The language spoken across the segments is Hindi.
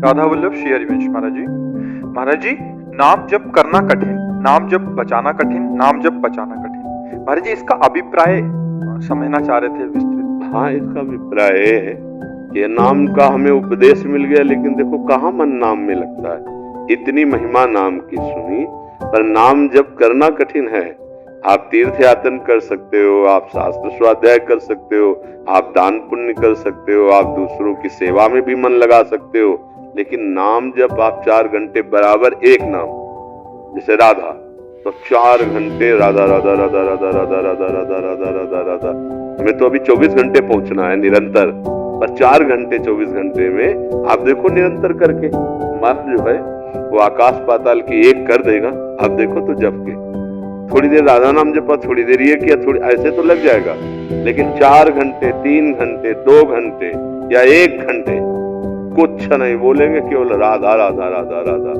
राधा वल्लभ श्री हरिवंश महाराज जी। महाराज जी, नाम जप करना कठिन, नाम जप बचाना कठिन, नाम जप बचाना कठिन। महाराज जी, इसका अभिप्राय समझना चाह रहे थे विस्तृत। हाँ, इसका अभिप्राय है कि नाम का हमें उपदेश मिल गया, लेकिन देखो कहाँ मन नाम में लगता है। इतनी महिमा नाम की सुनी, पर नाम जप करना कठिन है। आप तीर्थ यातन कर सकते हो, आप शास्त्र स्वाध्याय कर सकते हो, आप दान पुण्य कर सकते हो, आप दूसरों की सेवा में भी मन लगा सकते हो, लेकिन नाम जब आप 4 घंटे बराबर एक नाम, जैसे राधा, तो 4 घंटे राधा राधा राधा राधा राधा राधा राधा राधा राधा राधा। हमें तो अभी 24 घंटे पहुंचना है निरंतर, पर 4 घंटे 24 घंटे में आप देखो निरंतर करके मन जो है वो आकाश पाताल की एक कर देगा। आप देखो तो जप के थोड़ी देर राधा नाम जपा, थोड़ी देर ये किया, थोड़ी ऐसे तो लग जाएगा, लेकिन 4 घंटे 3 घंटे 2 घंटे या 1 घंटे कुछ नहीं बोलेंगे, केवल राधा राधा राधा राधा।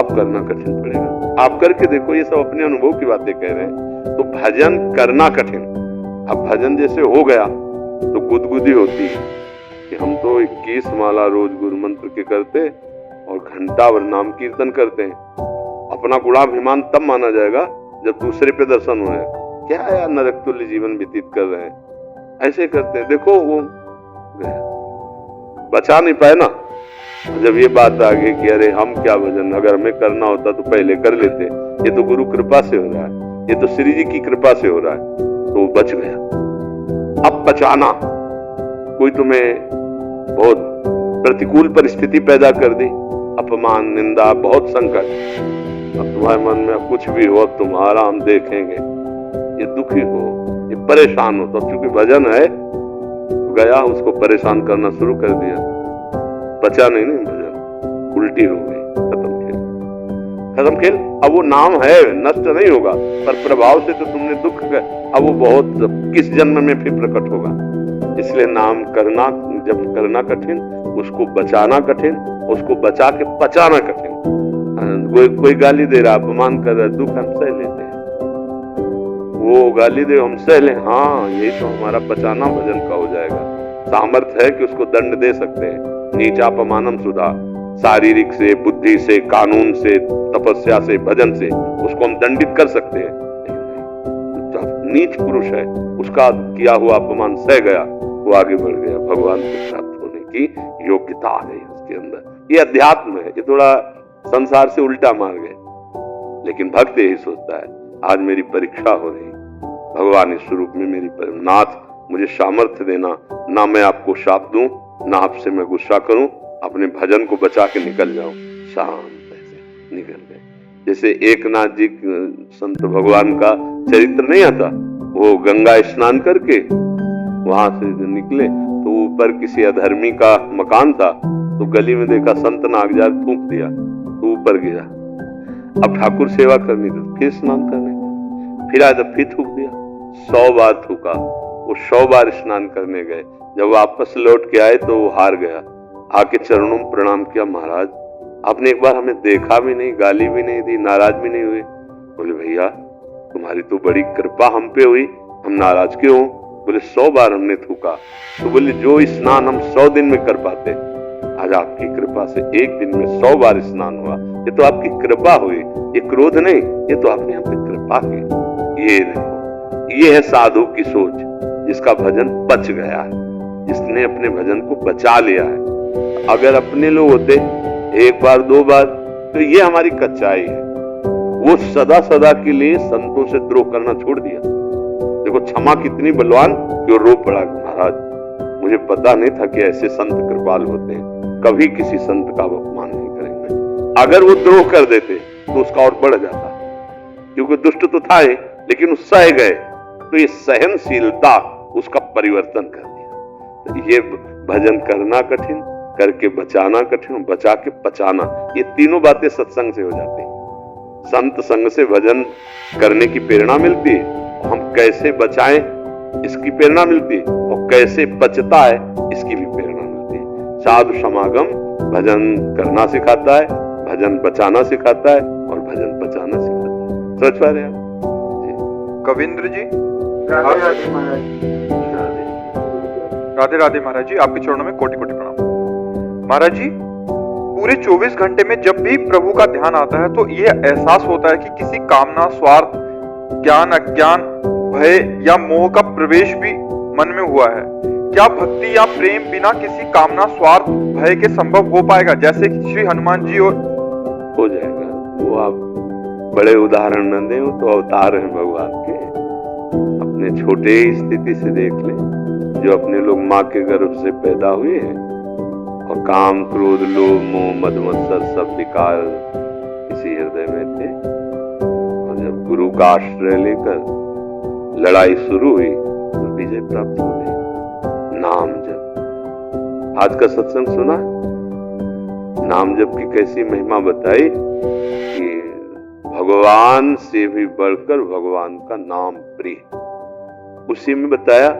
अब करना कठिन पड़ेगा। आप करके देखो, ये सब अपने अनुभव की बातें कह रहे हैं। तो भजन करना कठिन। अब भजन जैसे हो गया तो गुदगुदी होती है कि हम तो 21 माला रोज गुरु मंत्र के करते और घंटा भर नाम कीर्तन करते हैं। अपना गुणाभिमान तब माना जाएगा जब दूसरे पे दर्शन हो। क्या यार, नरक तुल्य जीवन व्यतीत कर रहे हैं, ऐसे करते हैं। देखो वो बचा नहीं पाए ना। जब ये बात आ गई कि अरे हम क्या भजन, अगर हमें करना होता तो पहले कर लेते, ये तो गुरु कृपा से हो रहा है, ये तो श्री जी की कृपा से हो रहा है, तो वो बच गया। अब बचाना, कोई तुम्हें बहुत प्रतिकूल परिस्थिति पैदा कर दी, अपमान निंदा बहुत संकट, अब तुम्हारे मन में कुछ भी हो, तुम्हारा हम देखेंगे, ये दुखी हो, ये परेशान हो, तो चूंकि भजन है गया, उसको परेशान करना शुरू कर दिया, बचा नहीं भजन, उल्टी हो गई, खत्म खेल। अब वो नाम है, नष्ट नहीं होगा, पर प्रभाव से तो तुमने दुख गए, अब वो बहुत किस जन्म में फिर प्रकट होगा। इसलिए नाम करना जब करना कठिन, उसको बचाना कठिन, उसको बचा के पचाना कठिन। कोई गाली दे रहा, अपमान कर रहा, दुख हम सह लेते हैं, वो गाली दे हम सह ले, हाँ यही तो हमारा बचाना भजन का हो जाएगा। सामर्थ्य है कि उसको दंड दे सकते हैं, नीचापमानम सुधा, शारीरिक से, बुद्धि से, कानून से, तपस्या से, भजन से उसको हम दंडित कर सकते हैं। नीच पुरुष है, उसका किया हुआ अपमान सह गया, वो आगे बढ़ गया, भगवान को प्राप्त होने की योग्यता आ गई उसके अंदर। ये अध्यात्म है, ये थोड़ा संसार से उल्टा मार गए, लेकिन भक्त यही सोचता है आज मेरी परीक्षा हो रही, भगवान इस स्वरूप में मेरी नाथ मुझे सामर्थ्य देना, ना मैं आपको शाप दूं, ना आपसे मैं गुस्सा करूं, अपने भजन को बचा के निकल जाऊं। शांत ऐसे निकल गए। जैसे एकनाथ जी संत भगवान का चरित्र नहीं आता, वो गंगा स्नान करके वहां से निकले तो ऊपर किसी अधर्मी का मकान था, तो गली में देखा संत नागजार थूक दिया, तो ऊपर गिरा। अब ठाकुर सेवा करनी थी, फिर स्नान करने, फिर आज फिर थूक दिया, 100 बार थूका। वो 100 बार स्नान करने गए, जब वापस लौट के आए तो वो हार गया। आके चरणों में प्रणाम किया, महाराज आपने एक बार हमें देखा भी नहीं, गाली भी नहीं दी, नाराज भी नहीं हुए। बोले भैया तुम्हारी तो बड़ी कृपा हम पे हुई, हम नाराज क्यों हो? बोले 100 बार हमने थूका। तो बोले जो स्नान हम 100 दिन में कर पाते, आज आपकी कृपा से एक दिन में 100 बार स्नान हुआ, ये तो आपकी कृपा हुई, ये क्रोध नहीं, ये तो आपने हम पे कृपा की। ये देखो, ये है साधु की सोच, जिसका भजन बच गया है, जिसने अपने भजन को बचा लिया है। अगर अपने लोग होते 1 बार 2 बार, तो ये हमारी कच्चाई है। वो सदा सदा के लिए संतों से द्रोह करना छोड़ दिया। देखो क्षमा कितनी बलवान कि वो रो पड़ा, महाराज मुझे पता नहीं था कि ऐसे संत कृपाल होते हैं, कभी किसी संत का अपमान नहीं करेंगे। अगर वो द्रोह कर देते तो उसका और बढ़ जाता, क्योंकि दुष्ट तो था ही, लेकिन उस सह गए, तो ये सहनशीलता उसका परिवर्तन कर दिया। तो ये भजन करना कठिन, करके बचाना कठिन, बचा के पचाना, ये तीनों बातें सत्संग से हो जाती है। संत संग से भजन करने की प्रेरणा मिलती है, हम कैसे बचाएं इसकी प्रेरणा मिलती है, और कैसे बचता है इसकी भी प्रेरणा मिलती है। साधु समागम भजन करना सिखाता है, भजन बचाना सिखाता है, और भजन बचाना सिखाता है। समझ पा रहे हैं आप? कविंद्र जी, राधे राधे महाराज। राधे राधे महाराज जी, आपके चरणों में कोटि कोटि प्रणाम। महाराज जी, पूरे 24 घंटे में जब भी प्रभु का ध्यान आता है तो ये एहसास होता है कि किसी कामना, स्वार्थ, ज्ञान, अज्ञान, भय या मोह का प्रवेश भी मन में हुआ है। क्या भक्ति या प्रेम बिना किसी कामना, स्वार्थ, भय के संभव हो पाएगा, जैसे कि श्री हनुमान जी? और हो जाएगा। वो आप बड़े उदाहरण न दें, वो तो अवतार हैं भगवान के। अपने छोटे ही स्थिति से देख लें, जो अपने लोग माँ के गर्भ से पैदा हुए हैं और काम, क्रोध, लोभ, मोह, मद मत्सर सब विकार इसी हृदय में थे, और जब गुरु का आश्रय लेकर लड़ाई शुरू हुई तो विजय प्राप्त हो गई। नाम जप, आज का सत्संग सुना, नाम जप की कैसी महिमा बताई कि भगवान से भी बढ़कर भगवान का नाम प्रिय। उसी में बताया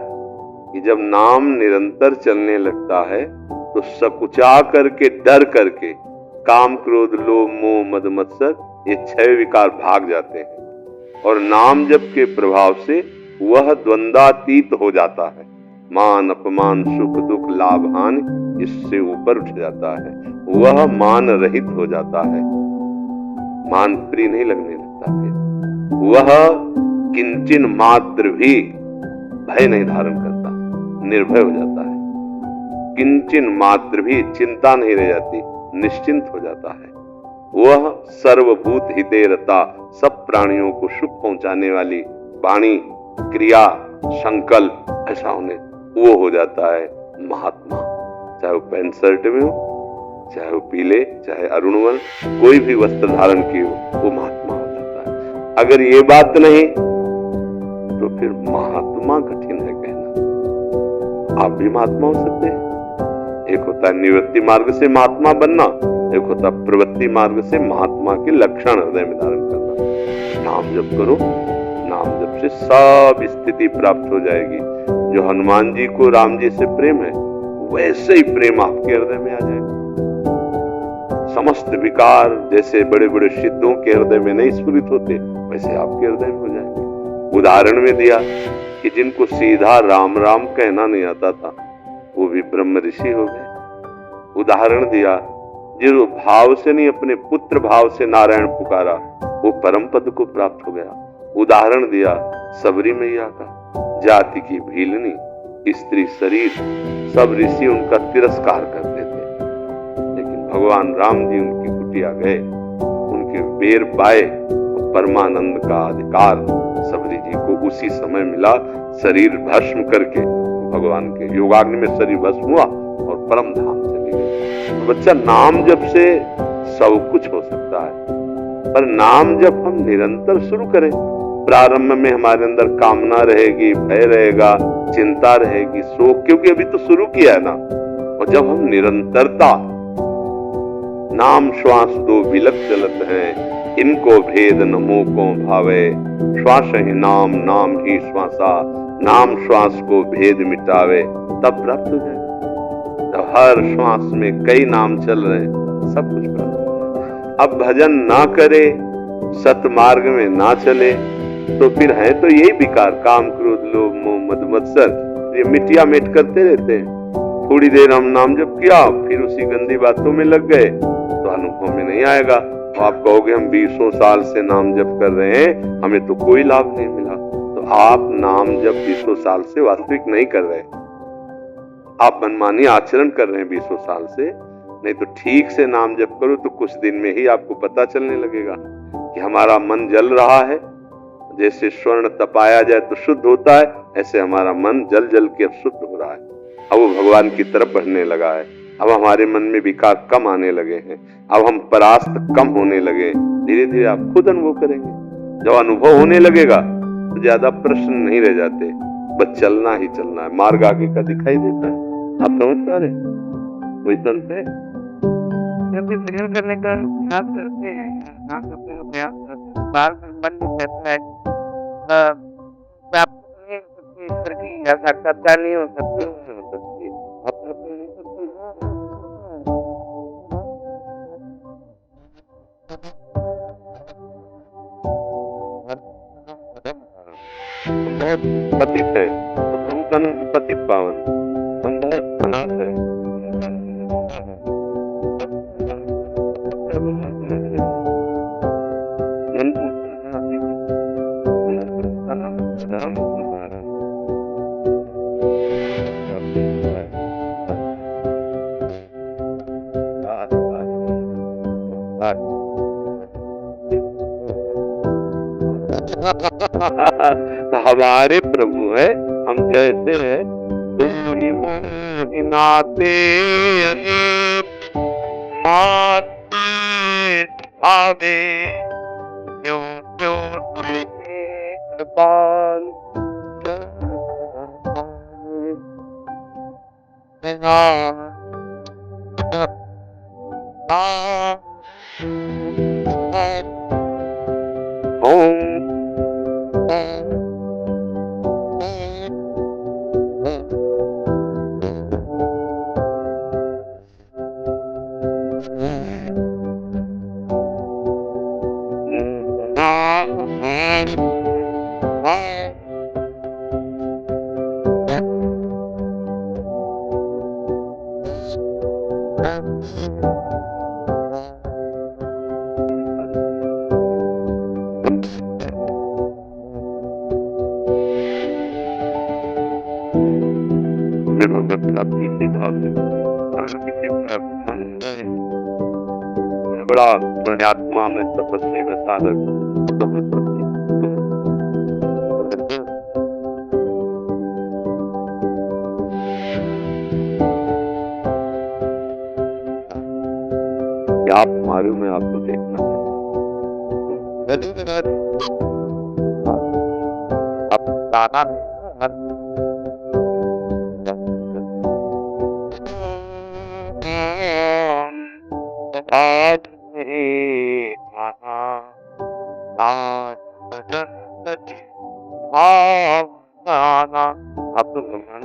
कि जब नाम निरंतर चलने लगता है तो सकुचा करके, डर करके काम, क्रोध, लोभ, मोह, मद मत्सर ये 6 विकार भाग जाते हैं और नाम जप के प्रभाव से वह द्वंद्वातीत हो जाता है। मान, अपमान, सुख, दुख, लाभ, हानि इससे ऊपर उठ जाता है, वह मान रहित हो जाता है, मान प्रिय नहीं लगने लगता। फिर वह किंचन मात्र भी भय नहीं धारण करता, निर्भय हो जाता है। किंचन मात्र भी चिंता नहीं रह जाती, निश्चिंत हो जाता है। वह सर्वभूत हिते रता, सब प्राणियों को सुख पहुंचाने वाली वाणी, क्रिया, संकल्प ऐसा होने वो हो जाता है महात्मा। चाहे वो पैंट शर्ट में हो, चाहे वो पीले, चाहे अरुणवन, कोई भी वस्त्र धारण किए हो, वो महात्मा हो जाता है। अगर ये बात नहीं तो फिर महात्मा कठिन है कहना। आप भी महात्मा हो सकते हैं। एक होता है निवृत्ति मार्ग से महात्मा बनना, एक होता है प्रवृत्ति मार्ग से महात्मा के लक्षण हृदय में धारण करना। नाम जप करो, नाम जप से सब स्थिति प्राप्त हो जाएगी। जो हनुमान जी को राम जी से प्रेम है, वैसे ही प्रेम आपके हृदय में आ जाएगा। समस्त विकार जैसे बड़े बड़े सिद्धों के हृदय में नहीं स्फुरित होते, वैसे आपके हृदय में हो जाएंगे। उदाहरण में दिया कि जिनको सीधा राम राम कहना नहीं आता था, वो भी ब्रह्म ऋषि हो गए। उदाहरण दिया, जो भाव से नहीं अपने पुत्र भाव से नारायण पुकारा, वो परम पद को प्राप्त हो गया। उदाहरण दिया सबरी मैया का, जाति की भीलनी, स्त्री शरीर, सब ऋषि उनका तिरस्कार करते थे, लेकिन भगवान राम जी उनकी कुटिया गए, उनके बेर पाए, परमानंद का अधिकार सबरी जी को उसी समय मिला। शरीर भस्म करके भगवान के योगाग्नि में शरीर भस्म हुआ और परम धाम चली गई। तो बच्चा, नाम जप से सब कुछ हो सकता है, पर नाम जप हम निरंतर शुरू करें। प्रारंभ में हमारे अंदर कामना रहेगी, भय रहेगा, चिंता रहेगी, शोक, क्योंकि अभी तो शुरू किया है ना। और जब हम निरंतरता, नाम श्वास दो बिलक चलत हैं, इनको भेद न मोको भावे, श्वास ही नाम, नाम ही श्वासा, नाम श्वास को भेद मिटावे, तब प्राप्त हो जाएगा। जब हर श्वास में कई नाम चल रहे हैं, सब कुछ प्राप्त हो जाएगा। अब भजन ना करे, सतमार्ग में ना चले, तो फिर है तो यही विकार, काम, क्रोध, लोभ, मोह, मद मत्सर, ये मिटिया मेट करते रहते हैं। थोड़ी देर हम नाम जप किया, फिर उसी गंदी बातों में लग गए, तो अनुभव में नहीं आएगा। तो आप कहोगे हम 20 साल से नाम जप कर रहे हैं, हमें तो कोई लाभ नहीं मिला। तो आप नाम जप 20 साल से वास्तविक नहीं कर रहे, आप मनमानी आचरण कर रहे हैं 20 साल से। नहीं तो ठीक से नाम जप करो तो कुछ दिन में ही आपको पता चलने लगेगा कि हमारा मन जल रहा है। जैसे स्वर्ण तपाया जाए तो शुद्ध होता है, ऐसे हमारा मन जल जल के अब शुद्ध हो रहा है। अब वो भगवान की तरफ बढ़ने लगा है। अब हमारे मन में विकार कम आने लगे हैं, अब हम परास्त कम होने लगे। धीरे धीरे आप खुद अनुभव करेंगे। जब अनुभव होने लगेगा तो ज्यादा प्रश्न नहीं रह जाते, बस चलना ही चलना है। मार्ग आगे का दिखाई देता है। आप समझ पा रहे? वही चलते जब भी भजन करने का प्रयास करते हैं, नाम जपने का प्रयास करते हैं, बार बार मन में कहता है प्राप्त नहीं हो सकती, ईश्वर की साक्षात्कार नहीं हो सकती, अपने नहीं सकती। बहुत पतित है, तो प्रभु का नाम पतित पावन, हम बहुत अनाथ है। हमारे प्रभु है, हम कैसे हैं? नाते आवे क्यों क्यों कृपाल बड़ा पुण्यात्मा में तपस्वी में साधक आप मालूम में आपको देखना अब दाना आप तो भगवान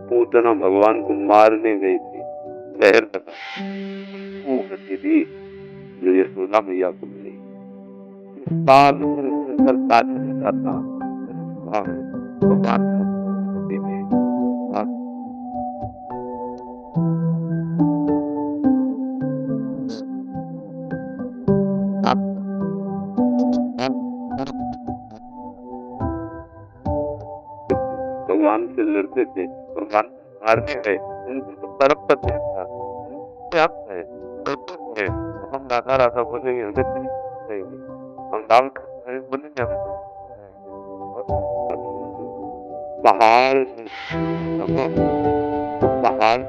पूतना भगवान को मारने गई थी, जहर लगा वो दीदी जो यशोदा मैया को मिली बाल भगवान भगवान से लड़ते थे, भगवान मारने गए, उनको तरफ कर दिया हम राधा राधा बोलेंगे, हम राम बोलेंगे, पहाड़ पहाड़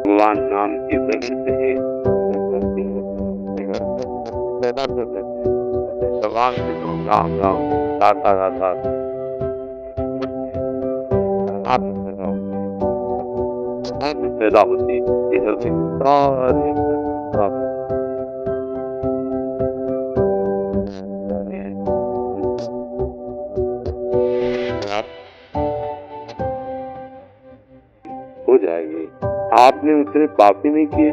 भगवान नाम की बहन से भगवान राम राम राधा राधा पैदा होती हो जाएगी। आपने उतने पाप ही नहीं किए,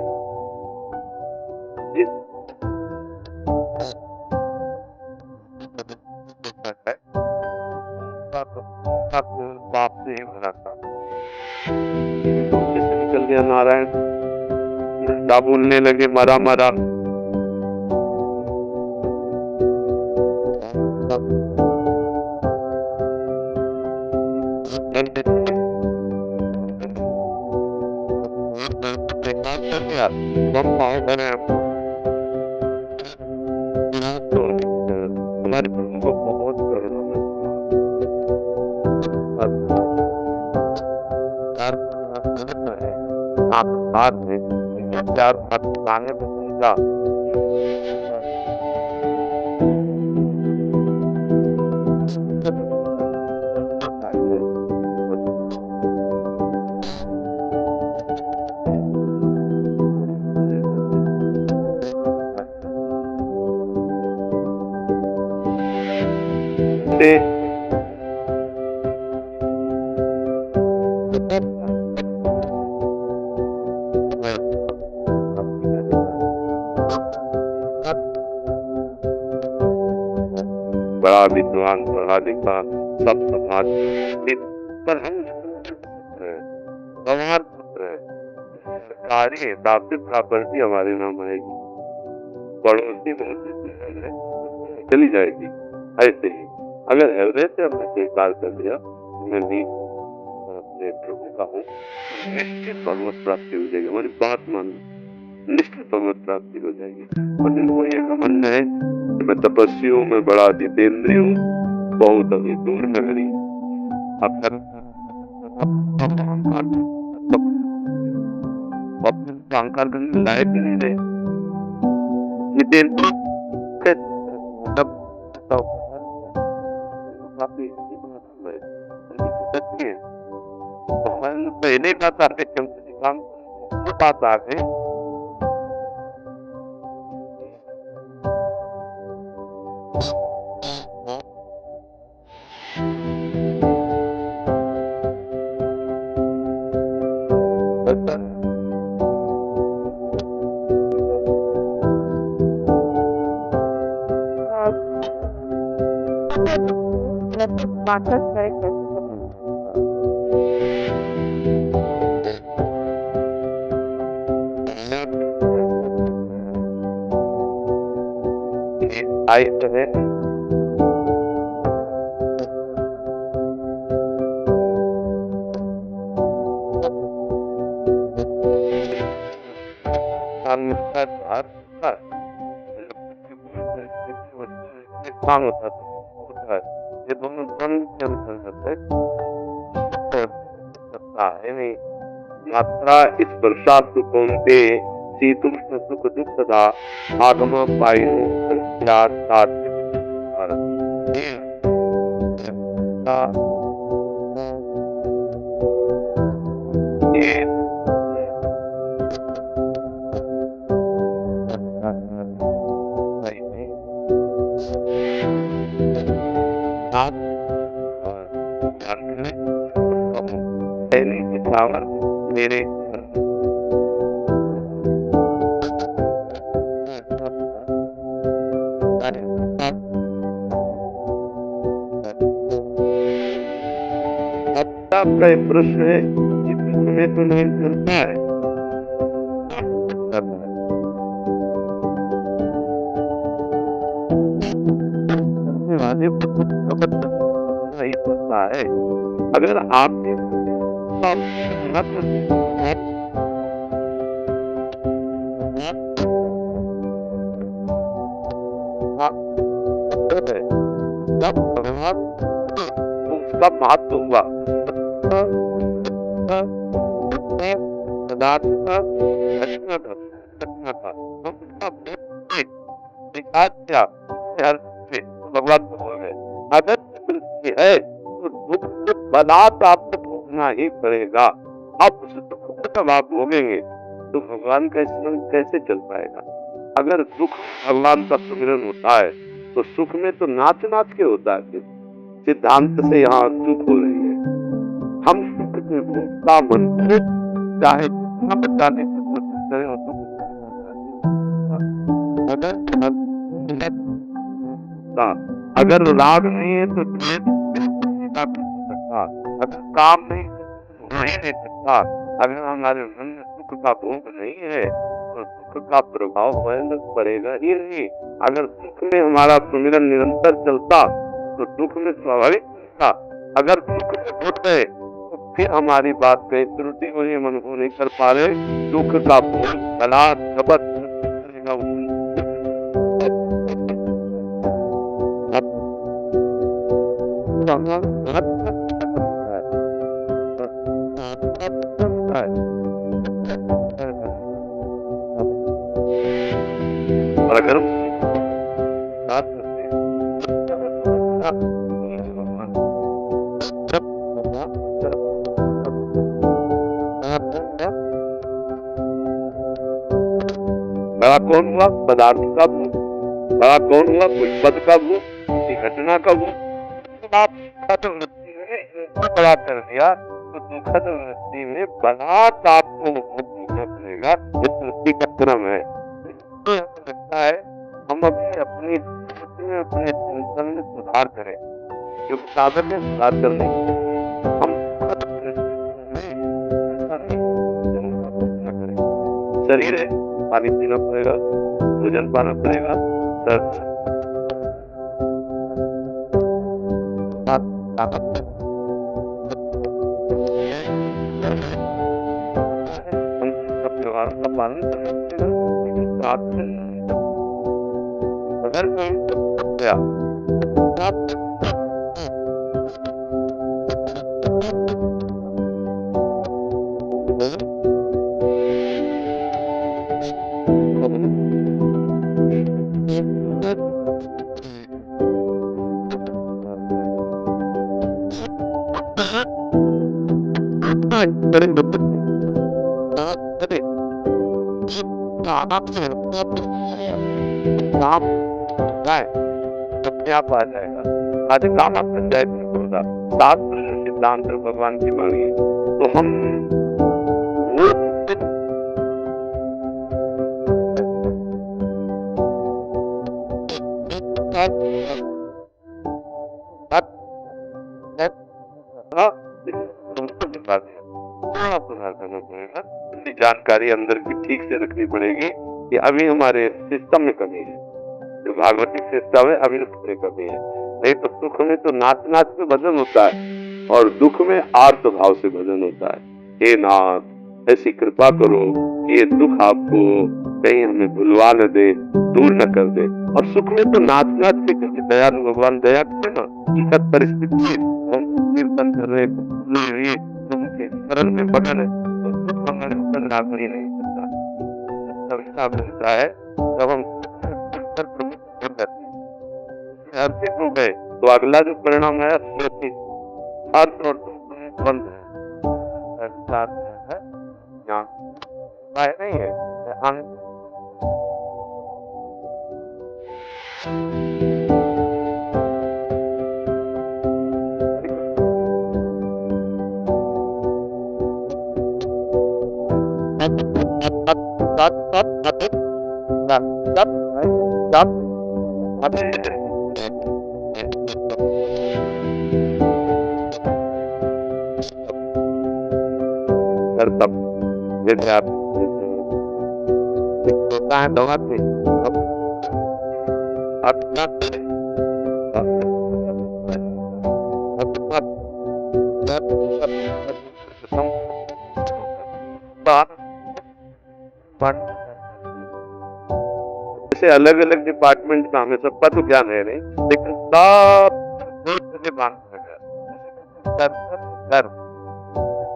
बाप से ही भरा था, निकल गया नारायण, बोलने लगे मरा मरा, हमारे प्रभु को बहुत करुणा हाथ में चार गाने में पहुंचा बड़ा विद्वान पढ़ा लिखा सब समाज पर हम सारी हिसाब से प्रॉपर्टी हमारे नाम आएगी, पड़ोसी चली जाएगी, ऐसे ही अगर एवरेज से हमने स्वीकार कर लिया मैं भी अपने प्रभु का हूँ, निश्चित भगवत प्राप्ति हो जाएगी। हमारी बात मानो, निश्चित भगवत प्राप्ति हो जाएगी। और जिनको ये घमंड है कि मैं तपस्वी हूँ, मैं बड़ा जितेंद्रिय हूँ, बहुत अभी दूर है मेरी अक्सर अहंकार करने लायक ही नहीं रहे। जितेंद्र काफी सच्ची है। भगवान पहले बात आके काम बात आ गई आई है काम होता है। ये दोनों द्वंद्व सकता है नहीं। मात्रा इस प्रसाद कौनते शीतुष्ण सुख दुख सदा आगम पायु मेरे आपका एक प्रश्न है इसमें तो नहीं चलता है नहीं चलता है। अगर आपके उसका महत्व हुआ भगवान अगर है तो दुख बलात् आपको भोगना ही पड़ेगा। आप उस दुख का आप भोगेंगे तो भगवान कैसे चल पाएगा। अगर दुख भगवान का सुमिरन होता है तो सुख में तो नाच नाच के होता है। सिद्धांत से यहाँ सुख हो रही है। हम सुख से भोगता मन चाहे हम बताने की कोशिश करें और दुख अगर राग नहीं है तो अगर काम नहीं सकता। अगर हमारे मन में सुख का भोग नहीं है तो सुख का प्रभाव पड़ेगा ही नहीं। अगर सुख में हमारा सुमिरन निरंतर चलता तो दुख में स्वाभाविक था। अगर दुख में होते तो फिर हमारी बात कहीं त्रुटि हो रही, मन को नहीं कर पा रहे, दुख का भोग बला जबत करेगा। और अगर बड़ा कौन हुआ पदार्थ का भूख, बड़ा कौन हुआ कोई पद का भूख, किसी घटना का भूख। बड़ा कर दिया तो दुखद वृत्ति में बलात् आपको भोगना पड़ेगा। इस वृत्ति का क्रम है। लगता है हम अपने चिंतन में सुधार करें क्योंकि साधन में सुधार करने हम शरीर है, पानी पीना पड़ेगा, भोजन पाना पड़ेगा, व्यवहार का पालन करना पड़ेगा, लेकिन साथ में अगर कोई गया आप काम गाय अपने आप आ जाएगा। आधे काम आप पंचायत में होगा। शास्त्र सिद्धांत भगवान की वाणी है। तो हम वो अपनी जानकारी अंदर की ठीक से रखनी पड़ेगी कि अभी हमारे सिस्टम में कमी है। जो भागवतिक सिस्टम है अभी उसमें कमी है। नहीं तो सुख में तो नाच नाच में भजन होता है और दुख में आर्त भाव से भजन होता है। हे नाथ ऐसी कृपा करो कि ये दुख आपको कहीं हमें भुलवा न दे, दूर न कर दे। और सुख में तो नाच नाच के क्योंकि दयालु भगवान दया करे ना, विकट परिस्थिति हम कीर्तन कर रहे उनके शरण में मगन है तो दुख हमारे ऊपर लागू ही नहीं करता। तब हिसाब मिलता है जब हम अर्पित हो गए तो अगला जो परिणाम है अर्थ और बंद है। साथ है यहाँ उपाय नहीं है हम जैसे आप दवा से जैसे अलग अलग डिपार्टमेंट का हमें सबका तो ज्ञान है नहीं, लेकिन सब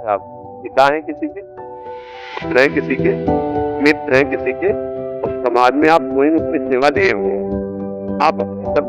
आप पिता है किसी के, पुत्र है किसी के, मित्र है किसी के, और समाज में आप कोई न कोई सेवा दिए हुए हैं। आप अपनी सब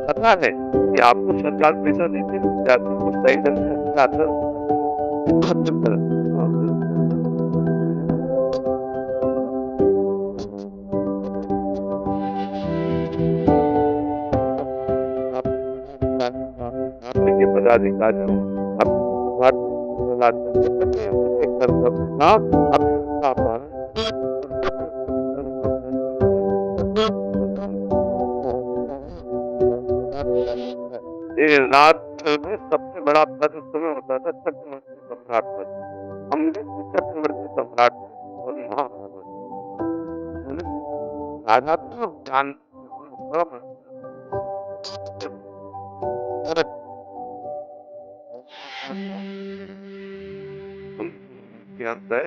पता है कि आपको सरकार पैसा देती है, आपको सही ढंग से पदाधिकारी रात में सबसे बड़ा पद उस समय होता था चक्रवर्ती सम्राट पद। हम चक्रवर्ती सम्राट और राजा तो ज्ञान है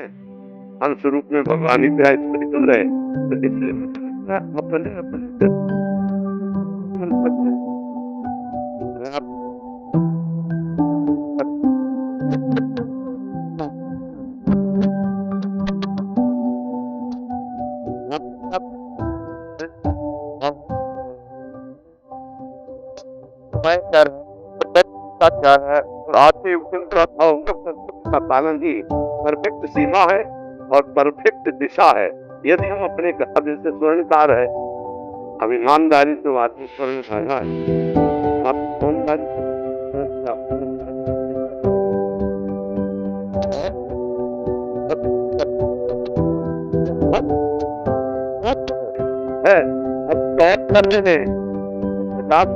अंश रूप में भगवान ही पे स्मृत हो रहे, तो इसलिए अपने पालन ही परफेक्ट सीमा है और परफेक्ट दिशा है। यदि हम अपने जैसे स्वर्णकार है अब ईमानदारी से आदमी कर रहा है, आप ईमानदारी है, अब टॉप करने दें, आप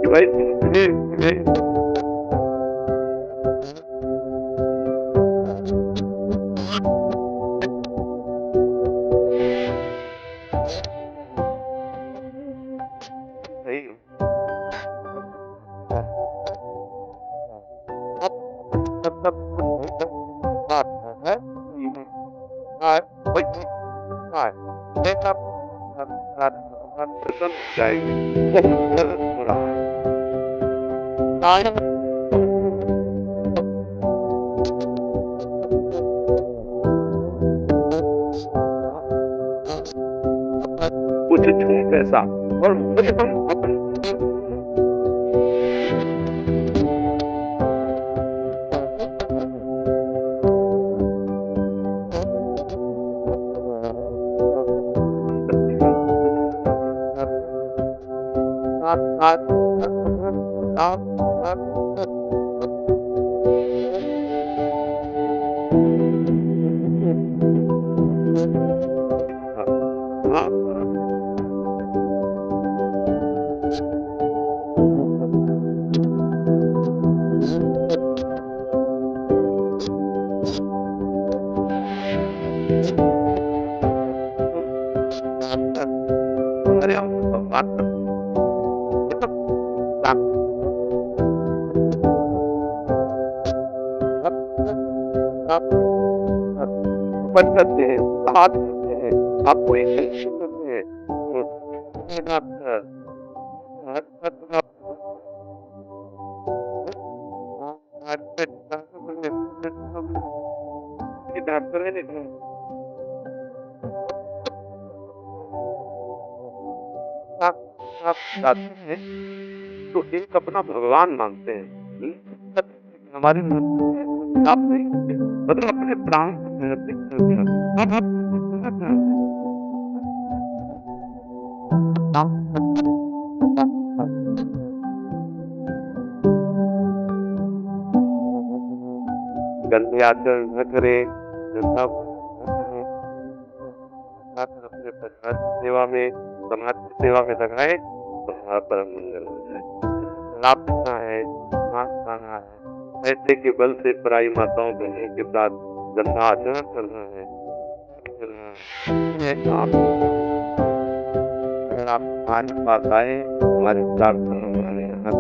कि भाई सही कुछ छूट ऐसा और अरे हम बात बन करते हैं, हाथ करते हैं, आपको एक करते हैं, डॉक्टर डॉक्टर है आप जाते हैं तो एक अपना भगवान मानते हैं, हमारे आप नहीं मतलब अपने प्राण गंदे आचरण न करे, सब अपने परिवार की सेवा में, समाज की सेवा में लगाए तो हमारा परम मंगल हो जाए। लाभ करना है, मांस खाना है, पैसे के बल से पराई माताओं बहनों के साथ गंदा आचरण करना है, अगर आप हमारे पास आए, हमारे प्रार्थना हमारे यहाँ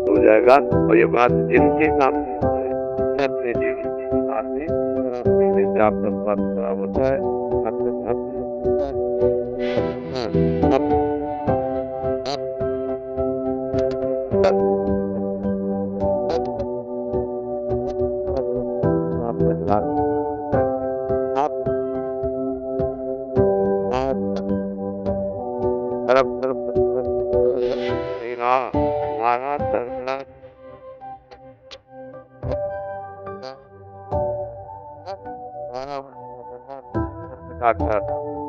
हो जाएगा। और ये बात जिनके नाम से अपने जीवन के साथ में से आपका स्वास्थ्य खराब होता है,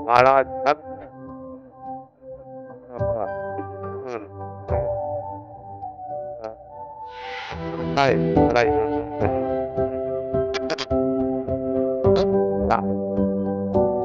महाराज लड़ाई